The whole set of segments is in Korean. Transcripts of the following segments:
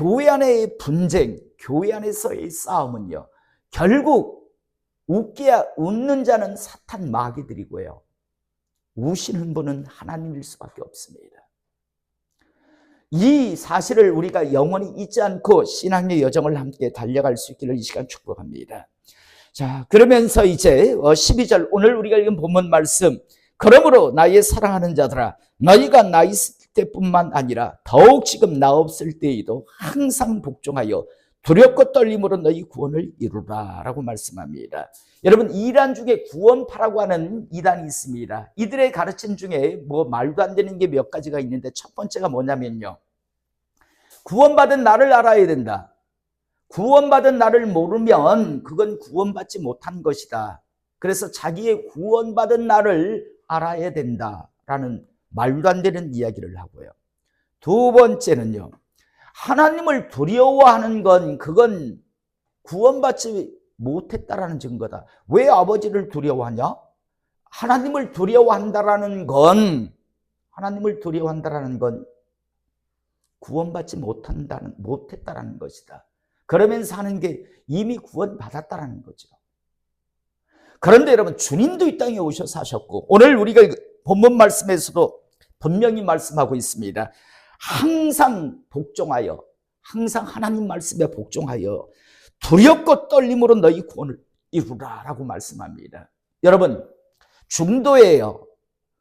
교회 안의 분쟁, 교회 안에서의 싸움은요, 결국 웃는 자는 사탄 마귀들이고요, 우시는 분은 하나님일 수밖에 없습니다. 이 사실을 우리가 영원히 잊지 않고 신앙의 여정을 함께 달려갈 수 있기를 이 시간 축복합니다. 자, 그러면서 이제 12절, 오늘 우리가 읽은 본문 말씀, 그러므로 나의 사랑하는 자들아, 너희가 나 있을 때뿐만 아니라 더욱 지금 나 없을 때에도 항상 복종하여 두렵고 떨림으로 너희 구원을 이루라 라고 말씀합니다. 여러분, 이단 중에 구원파라고 하는 이단이 있습니다. 이들의 가르침 중에 말도 안 되는 게 몇 가지가 있는데, 첫 번째가 뭐냐면요, 구원받은 나를 알아야 된다. 구원받은 나를 모르면 그건 구원받지 못한 것이다. 그래서 자기의 구원받은 나를 알아야 된다라는 말도 안 되는 이야기를 하고요. 두 번째는요, 하나님을 두려워하는 건 그건 구원받지 못했다라는 증거다. 왜 아버지를 두려워하냐? 하나님을 두려워한다라는 건 구원받지 못했다라는 것이다. 그러면서 하는 게 이미 구원받았다라는 거죠. 그런데 여러분, 주님도 이 땅에 오셔서 하셨고, 오늘 우리가 본문 말씀에서도 분명히 말씀하고 있습니다. 항상 복종하여, 항상 하나님 말씀에 복종하여 두렵고 떨림으로 너희 구원을 이루라 라고 말씀합니다. 여러분, 중도에요,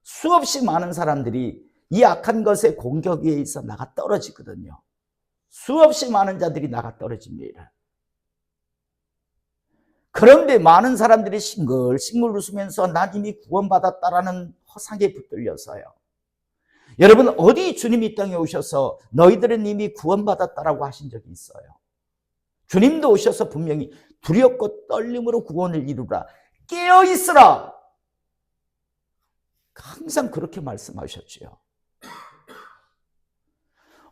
수없이 많은 사람들이 이 악한 것의 공격에 의해서 나가 떨어지거든요. 수없이 많은 자들이 나가 떨어집니다. 그런데 많은 사람들이 싱글싱글 웃으면서 난 이미 구원받았다라는 허상에 붙들려서요. 여러분, 어디 주님이 이 땅에 오셔서 너희들은 이미 구원받았다라고 하신 적이 있어요? 주님도 오셔서 분명히 두렵고 떨림으로 구원을 이루라, 깨어있으라, 항상 그렇게 말씀하셨죠.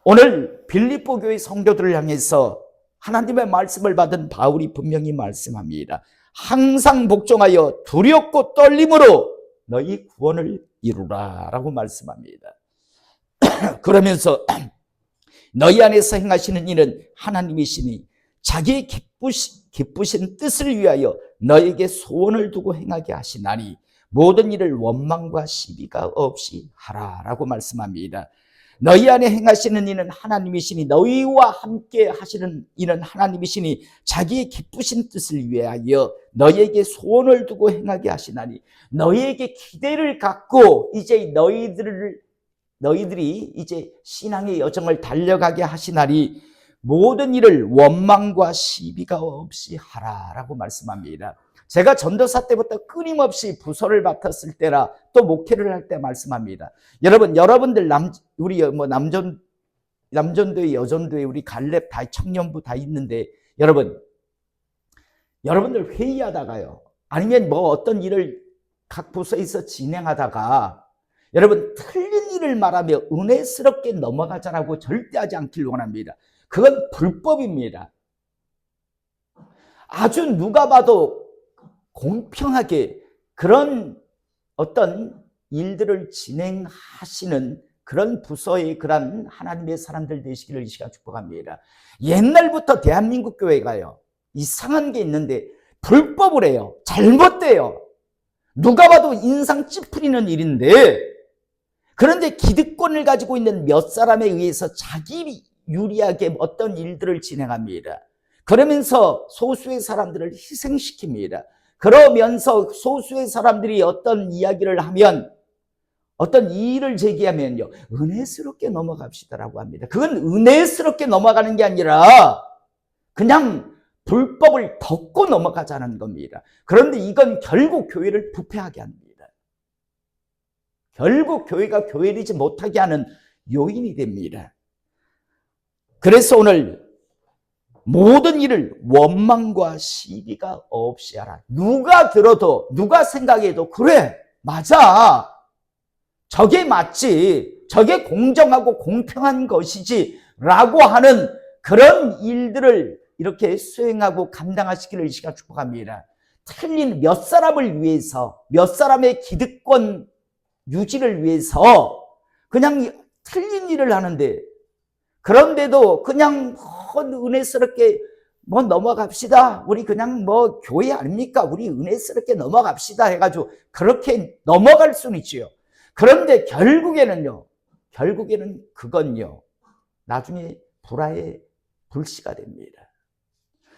오늘 빌립보 교회 성도들을 향해서 하나님의 말씀을 받은 바울이 분명히 말씀합니다. 항상 복종하여 두렵고 떨림으로 너희 구원을 이루라 라고 말씀합니다. 그러면서 너희 안에서 행하시는 이는 하나님이시니 자기의 기쁘신 뜻을 위하여 너에게 소원을 두고 행하게 하시나니 모든 일을 원망과 시비가 없이 하라 라고 말씀합니다. 너희 안에 행하시는 이는 하나님이시니 너희와 함께 하시는 이는 하나님이시니 자기의 기쁘신 뜻을 위하여 너희에게 소원을 두고 행하게 하시나니, 너희에게 기대를 갖고 이제 너희들이 이제 신앙의 여정을 달려가게 하시나니 모든 일을 원망과 시비가 없이 하라라고 말씀합니다. 제가 전도사 때부터 끊임없이 부서를 맡았을 때라 또 목회를 할 때 말씀합니다. 여러분들 우리 남전도회, 여전도회, 우리 갈렙 다 청년부 다 있는데, 여러분들 회의하다가요, 아니면 어떤 일을 각 부서에서 진행하다가 여러분 틀린 일을 말하며 은혜스럽게 넘어가자라고 절대 하지 않길 원합니다. 그건 불법입니다. 아주 누가 봐도 공평하게 그런 어떤 일들을 진행하시는 그런 부서의 그런 하나님의 사람들 되시기를 이 시간 축복합니다. 옛날부터 대한민국 교회가요, 이상한 게 있는데 불법을 해요. 잘못돼요. 누가 봐도 인상 찌푸리는 일인데, 그런데 기득권을 가지고 있는 몇 사람에 의해서 자기 유리하게 어떤 일들을 진행합니다. 그러면서 소수의 사람들을 희생시킵니다. 그러면서 소수의 사람들이 어떤 이야기를 하면, 어떤 이의를 제기하면요, 은혜스럽게 넘어갑시다라고 합니다. 그건 은혜스럽게 넘어가는 게 아니라 그냥 불법을 덮고 넘어가자는 겁니다. 그런데 이건 결국 교회를 부패하게 합니다. 결국 교회가 교회되지 못하게 하는 요인이 됩니다. 그래서 오늘 모든 일을 원망과 시비가 없이 하라. 누가 들어도, 누가 생각해도 그래, 맞아, 저게 맞지, 저게 공정하고 공평한 것이지 라고 하는 그런 일들을 이렇게 수행하고 감당하시기를 이 시간 축복합니다. 틀린 몇 사람을 위해서, 몇 사람의 기득권 유지를 위해서 그냥 틀린 일을 하는데, 그런데도 그냥 은혜스럽게 뭐 넘어갑시다. 우리 그냥 뭐 교회 아닙니까? 우리 은혜스럽게 넘어갑시다 해가지고 그렇게 넘어갈 수는 있지요. 그런데 결국에는 그건요, 나중에 불화의 불씨가 됩니다.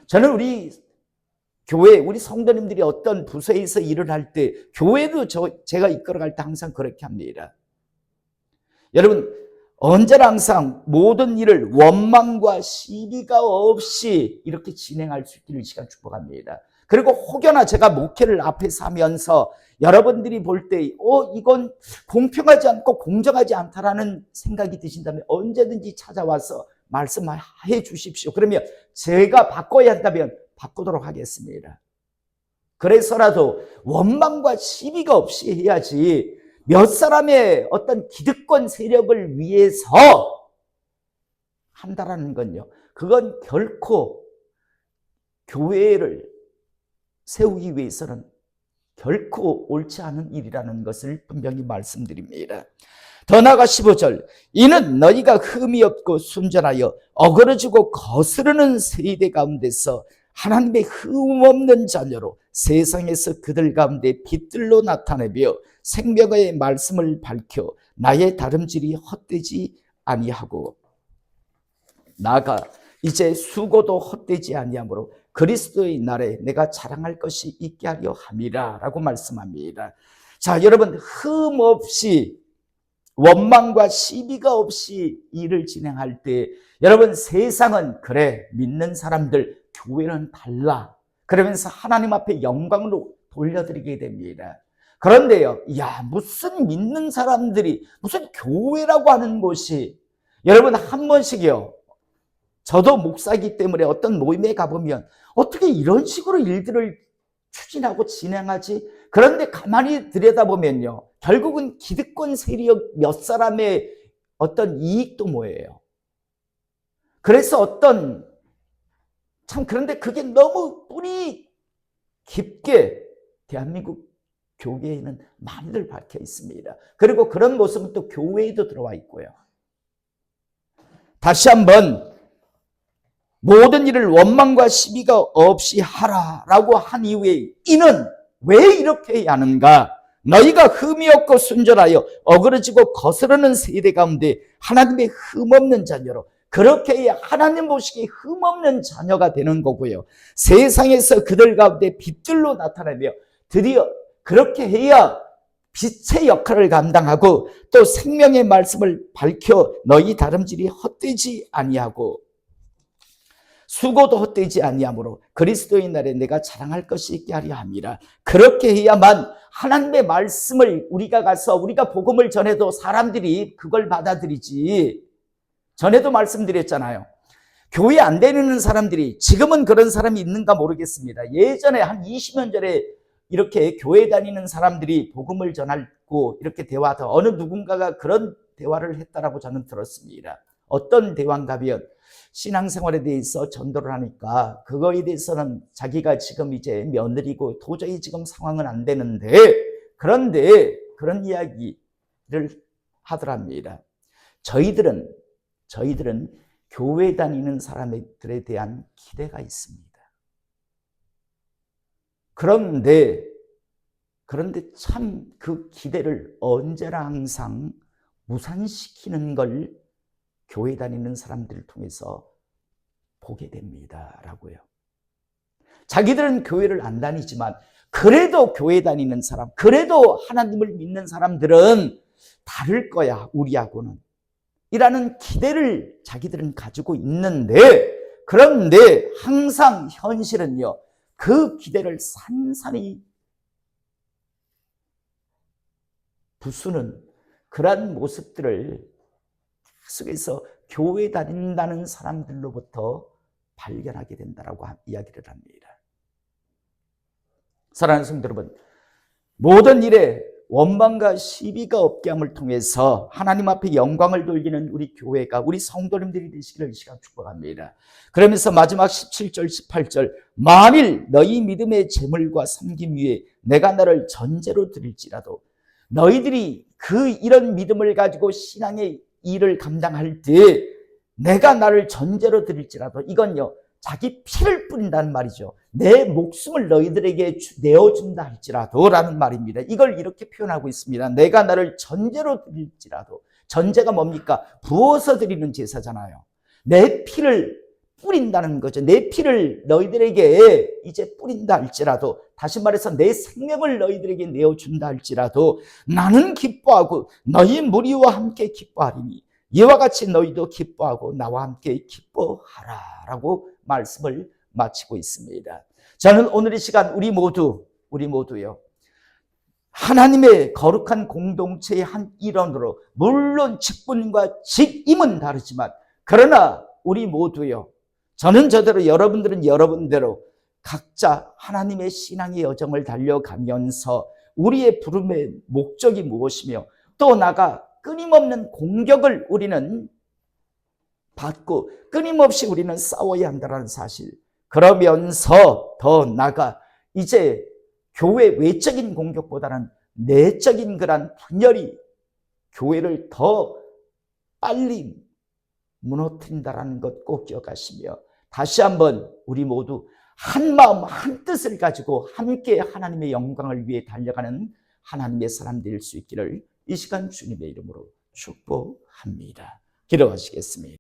저는 우리 교회, 우리 성도님들이 어떤 부서에서 일을 할 때, 교회도 제가 이끌어갈 때 항상 그렇게 합니다. 여러분, 언제나 항상 모든 일을 원망과 시비가 없이 이렇게 진행할 수 있기를 이 시간 축복합니다. 그리고 혹여나 제가 목회를 앞에서 하면서 여러분들이 볼 때 이건 공평하지 않고 공정하지 않다라는 생각이 드신다면 언제든지 찾아와서 말씀해 주십시오. 그러면 제가 바꿔야 한다면 바꾸도록 하겠습니다. 그래서라도 원망과 시비가 없이 해야지 몇 사람의 어떤 기득권 세력을 위해서 한다라는 건요, 그건 결코 교회를 세우기 위해서는 결코 옳지 않은 일이라는 것을 분명히 말씀드립니다. 더 나아가 15절, 이는 너희가 흠이 없고 순전하여 어그러지고 거스르는 세대 가운데서 하나님의 흠 없는 자녀로 세상에서 그들 가운데 빛들로 나타내며 생명의 말씀을 밝혀 나의 다름질이 헛되지 아니하고 나아가 이제 수고도 헛되지 아니하므로 그리스도의 날에 내가 자랑할 것이 있게 하려 함이라 라고 말씀합니다. 자, 여러분, 흠 없이 원망과 시비가 없이 일을 진행할 때 여러분, 세상은 그래, 믿는 사람들, 교회는 달라, 그러면서 하나님 앞에 영광으로 돌려드리게 됩니다. 그런데요, 무슨 믿는 사람들이, 무슨 교회라고 하는 곳이, 여러분, 한 번씩이요, 저도 목사이기 때문에 어떤 모임에 가보면 어떻게 이런 식으로 일들을 추진하고 진행하지? 그런데 가만히 들여다보면요, 결국은 기득권 세력 몇 사람의 어떤 이익도 뭐예요? 그래서 그런데 그게 너무 뿌리 깊게 대한민국 교계에는 많이들 박혀 있습니다. 그리고 그런 모습은 또 교회에도 들어와 있고요. 다시 한번 모든 일을 원망과 시비가 없이 하라라고 한 이후에 이는 왜 이렇게 해야 하는가? 너희가 흠이 없고 순전하여 어그러지고 거스르는 세대 가운데 하나님의 흠없는 자녀로, 그렇게 해야 하나님 보시기에 흠없는 자녀가 되는 거고요. 세상에서 그들 가운데 빛들로 나타나며 드디어 그렇게 해야 빛의 역할을 감당하고 또 생명의 말씀을 밝혀 너희 다름질이 헛되지 아니하고 수고도 헛되지 아니하므로 그리스도의 날에 내가 자랑할 것이 있게 하려 함이라. 그렇게 해야만 하나님의 말씀을 우리가 가서 우리가 복음을 전해도 사람들이 그걸 받아들이지. 전에도 말씀드렸잖아요. 교회 안 다니는 사람들이, 지금은 그런 사람이 있는가 모르겠습니다. 예전에 한 20년 전에 이렇게 교회 다니는 사람들이 복음을 전하고 이렇게 대화하다 어느 누군가가 그런 대화를 했다라고 저는 들었습니다. 어떤 대화인가 하면 신앙생활에 대해서 전도를 하니까 그거에 대해서는 자기가 지금 이제 며느리고 도저히 지금 상황은 안 되는데, 그런데 그런 이야기를 하더랍니다. 저희들은 교회 다니는 사람들에 대한 기대가 있습니다. 그런데 참 그 기대를 언제나 항상 무산시키는 걸 교회 다니는 사람들을 통해서 보게 됩니다라고요. 자기들은 교회를 안 다니지만 그래도 교회 다니는 사람, 그래도 하나님을 믿는 사람들은 다를 거야, 우리하고는. 이라는 기대를 자기들은 가지고 있는데, 그런데 항상 현실은요, 그 기대를 산산히 부수는 그러한 모습들을 계속해서 교회 다닌다는 사람들로부터 발견하게 된다라고 이야기를 합니다. 사랑하는 성도 여러분, 모든 일에 원망과 시비가 없게 함을 통해서 하나님 앞에 영광을 돌리는 우리 교회가, 우리 성도님들이 되시기를 이 시간 축복합니다. 그러면서 마지막 17절 18절, 만일 너희 믿음의 재물과 섬김 위에 내가 너를 전제로 드릴지라도, 너희들이 이런 믿음을 가지고 신앙의 일을 감당할 때 내가 나를 전제로 드릴지라도, 이건요 자기 피를 뿌린다는 말이죠. 내 목숨을 너희들에게 내어준다 할지라도 라는 말입니다. 이걸 이렇게 표현하고 있습니다. 내가 나를 전제로 드릴지라도. 전제가 뭡니까? 부어서 드리는 제사잖아요. 내 피를 뿌린다는 거죠. 내 피를 너희들에게 이제 뿌린다 할지라도, 다시 말해서 내 생명을 너희들에게 내어준다 할지라도 나는 기뻐하고 너희 무리와 함께 기뻐하리니 이와 같이 너희도 기뻐하고 나와 함께 기뻐하라 라고 말씀을 마치고 있습니다. 저는 오늘 이 시간 우리 모두요, 하나님의 거룩한 공동체의 한 일원으로, 물론 직분과 직임은 다르지만 그러나 우리 모두요, 저는 저대로 여러분들은 여러분대로 각자 하나님의 신앙의 여정을 달려가면서 우리의 부름의 목적이 무엇이며 또 나가 끊임없는 공격을 우리는 받고 끊임없이 우리는 싸워야 한다는 사실, 그러면서 더 나가 이제 교회 외적인 공격보다는 내적인 그런 분열이 교회를 더 빨리 무너뜨린다는 것 꼭 기억하시며, 다시 한번 우리 모두 한 마음 한 뜻을 가지고 함께 하나님의 영광을 위해 달려가는 하나님의 사람 될 수 있기를 이 시간 주님의 이름으로 축복합니다. 기도하시겠습니다.